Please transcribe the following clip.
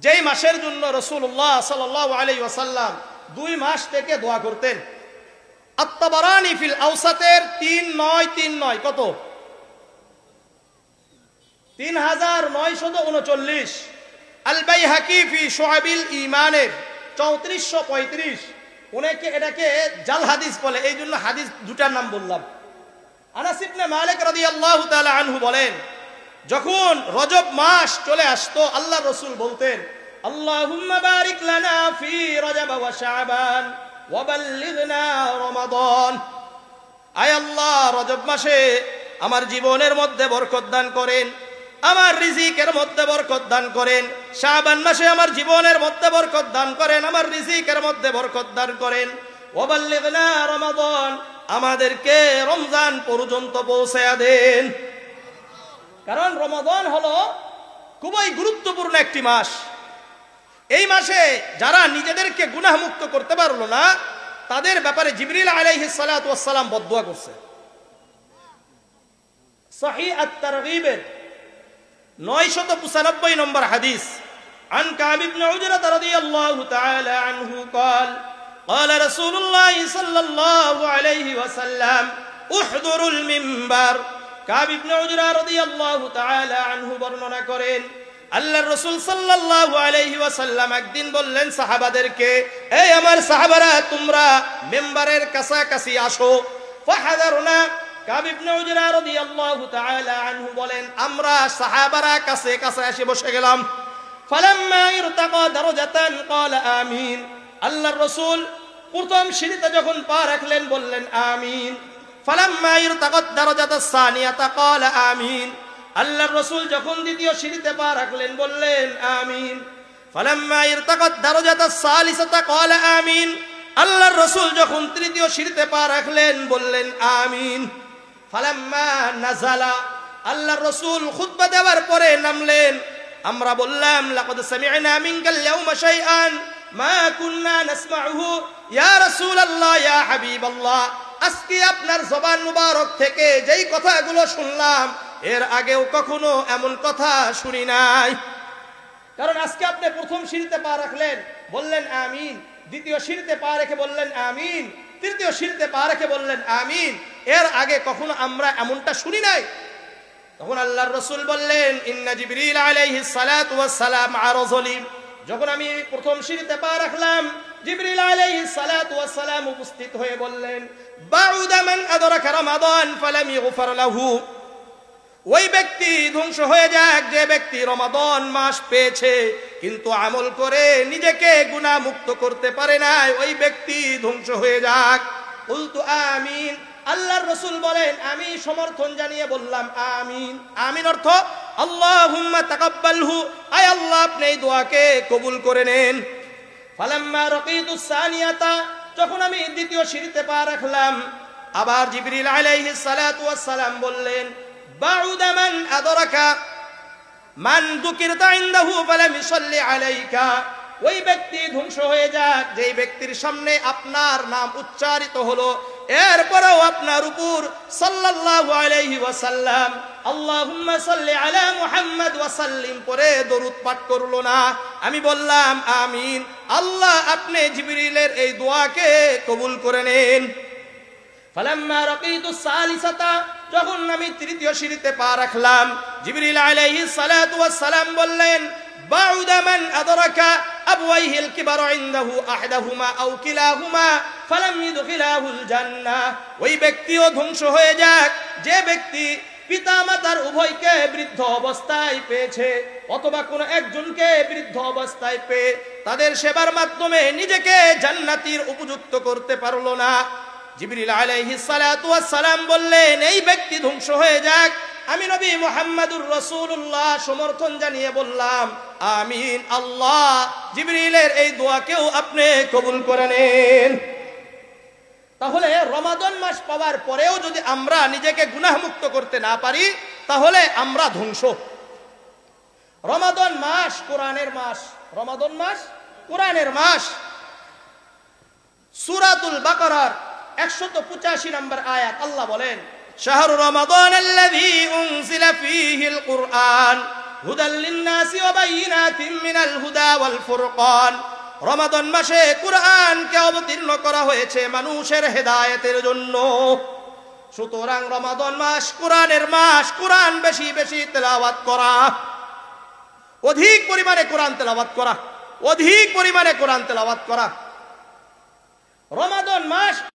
যেই মাসের জন্য রাসূলুল্লাহ সাল্লাল্লাহু আলাইহি ওয়াসাল্লাম 2 মাস থেকে দোয়া করতেন। আত-তাবারানি ফিল আওসাতের 3939 কত 3939 আল বাইহাকি ফি শুআবিল ঈমানের 3435 অনেকে এটাকে জাল হাদিস বলে, এই জন্য হাদিস দুটার নাম বললাম। আনাস ইবনে মালিক রাদিয়াল্লাহু তাআলা আনহু বলেন, যখন রজব মাস চলে আসতো আল্লাহর রাসূল বলতেন, আল্লাহুম্মা বারিক লানা ফি রজব ওয়া শাবান ওয়া বাল্লিগনা রমাদান। আয় আল্লাহ, রজব মাসে আমার জীবনের মধ্যে বরকত দান করেন, আমার রিজিকের মধ্যে বরকত দান করেন। শাবান মাসে আমার জীবনের মধ্যে বরকত দান করেন, আমার রিজিকের মধ্যে বরকত দান করেন। ওয়া বাল্লিগনা রমাদান, আমাদেরকে রমজান পর্যন্ত পৌঁছায়া দেন। কারণ রমাদান হলো খুবই গুরুত্বপূর্ণ একটি মাস। এই মাসে যারা নিজেদেরকে গুনাহ মুক্ত করতে পারলো না, তাদের ব্যাপারে জিবরিল আলাইহিস সালাতু ওয়াস সালাম বদদুয়া করছে। সহিহ আত-তারগীবের 995 নম্বর হাদিস, আন কাব ইবনে উজরা রাদিয়াল্লাহু তাআলা আনহু قال قال رسول الله صلى الله عليه وسلم احضروا المنبر। কাব ইবনে উজরা রাদিয়াল্লাহু তাআলা আনহু বর্ণনা করেন, আল্লাহর রাসূল সাল্লাল্লাহু আলাইহি ওয়াসাল্লাম একদিন বললেন সাহাবাদেরকে, এই আমার সাহাবারা, তোমরা মিম্বারের কাছাকাছি আসো। ফাহাদারনা, কাব ইবনে উজরা রাদিয়াল্লাহু তাআলা আনহু বলেন, আমরা সাহাবারা কাছে কাছে এসে বসে গেলাম। ফালাম্মা ইরতাকা দারাজাতান ক্বালা আমিন। আল্লাহর রাসূল প্রথম সিঁড়িতে যখন পা রাখলেন বললেন আমিন। ফালাম্মা ইরতাকাত দারাজাতাস সানিয়াতা ক্বালা আমিন। আল্লাহর রাসূল যখন দ্বিতীয় সিঁড়িতে পা রাখলেন বললেন আমিন। ফালাম্মা ইরতাকাত দারাজাতাস সালিসাতা ক্বালা আমিন। আল্লাহর রাসূল যখন তৃতীয় সিঁড়িতে পা রাখলেন বললেন আমিন। ফালাম্মা নাযালা, আল্লাহর রাসূল খুতবা দেওয়ার পরে নামলেন। আমরা বললাম, লাকাদ সামি'না মিনকাল ইয়াওমা শাইআন মা কুন্না নাসমাউহু ইয়া রাসূলুল্লাহ ইয়া হাবিবাল্লাহ। আজকে আপনার জবান মুবারক থেকে যেই কথাগুলো শুনলাম, এর আগেও কখনো এমন কথা শুনি নাই। কারণ আজকে আপনি প্রথম সিঁড়িতে পা রাখলেন বললেন আমিন, দ্বিতীয় সিঁড়িতে পা রেখে বললেন আমিন, তৃতীয় সিঁড়িতে পা রেখে বললেন আমিন। এর আগে কখনো আমরা এমনটা শুনি নাই। তখন আল্লাহর রাসূল বললেন, ইন্না জিবরিল আলাইহিস সালাতু ওয়াস সালাম আরযলি। যখন আমি প্রথম সিঁড়িতে পা রাখলাম, জিবরিল আলাইহিস সালাতু ওয়াস সালাম উপস্থিত হয়ে বললেন, বাউদা মান আদরাকা রমাদান ফালাম ইগফার লাহু। ওই ব্যক্তি ধ্বংস হয়ে যাক যে ব্যক্তি রমাদান মাস পেয়েছে কিন্তু আমল করে নিজেকে গুনাহ মুক্ত করতে পারে নাই, ওই ব্যক্তি ধ্বংস হয়ে যাক। কুলতু আমিন। আল্লাহর রাসূল বলেন, আমি সমর্থন জানিয়ে বললাম আমিন। আমিন অর্থ আল্লাহুম্মা তাকাব্বালহু, আয় আল্লাহ আপনি এই দোয়াকে কবুল করে নেন। ফালাম্মা রাকিতুস সানিয়াতা, যখন আমি দ্বিতীয় সিঁড়িতে পা রাখলাম, আবার জিবরিল আলাইহিস সালাতু ওয়াস সালাম বললেন, বাউদা মান আদরাকা মান যুকিরতা ইনদাহু ফালাম ইসাল্লি আলাইকা। ওই ব্যক্তি ধ্বংস হয়ে যাক যেই ব্যক্তির সামনে আপনার নাম উচ্চারিত হলো, এরপরেও আপনার উপর সাল্লাল্লাহু আলাইহি ওয়াসাল্লাম আল্লাহুম্মা সাল্লি আলা মুহাম্মদ ওয়া সাল্লিম পরে দরুদ পাঠ করলো না। আমি বললাম আমিন। আল্লাহ আপনি জিবরিলের এই দোয়াকে কবুল করে নেন। ফালাম্মা রাকিতুস সালিসাতা, যখন আমি তৃতীয় সিঁড়িতে পা রাখলাম, জিবরিল আলাইহিস সালাতু ওয়াস সালাম বললেন, বাউদা মান আদরাকা আবওয়াইহিল কিবারু ইনদাহু আহাদুহুমা আও কিলাহুমা ফালাম ইদখিলাহুল জান্নাহ। ওই ব্যক্তিও ধ্বংস হয়ে যাক যে ব্যক্তি পিতা মাতার উভয়কে বৃদ্ধ অবস্থায় পেয়েছে অথবা কোনো একজনকে বৃদ্ধ অবস্থায় পেয়ে তাদের সেবার মাধ্যমে নিজেকে জান্নাতীর উপযুক্ত করতে পারলো না। জিবরিল আলাইহিস সালাতু ওয়াস সালাম বললেন, এই ব্যক্তি ধ্বংস হয়ে যাক। আমি নবী মুহাম্মদুর রাসূলুল্লাহ সমর্থন জানিয়ে বললাম আমিন। আল্লাহ জিবরিলের এই দোয়াকেও আপনি কবুল করে নেন। তাহলে রমাদান মাস পাওয়ার পরেও যদি আমরা নিজেকে গুনাহ মুক্ত করতে না পারি, তাহলে আমরা ধ্বংস। রমাদান মাস কোরআনের মাস, রমাদান মাস কোরআনের মাস। সূরাতুল বাকারার 185 নম্বর আয়াত আল্লাহ বলেন, শাহরু রমাদান আল্লাযী উনজিলা ফীহিল কুরআন। হুদাল লিন-নাসি ওয়া বাইয়িনাতিন মিনাল হুদা ওয়াল ফুরকান। রমাদান মাসে কুরআনকে অবতীর্ণ করা হয়েছে মানুষের হেদায়েতের জন্য। সুতরাং রমাদান মাস কোরআনের মাস, কোরআন বেশি বেশি তেলাওয়াত করা, অধিক পরিমাণে কোরআন তেলাওয়াত করা, অধিক পরিমাণে কোরআন তেলাওয়াত করা। রমাদান মাস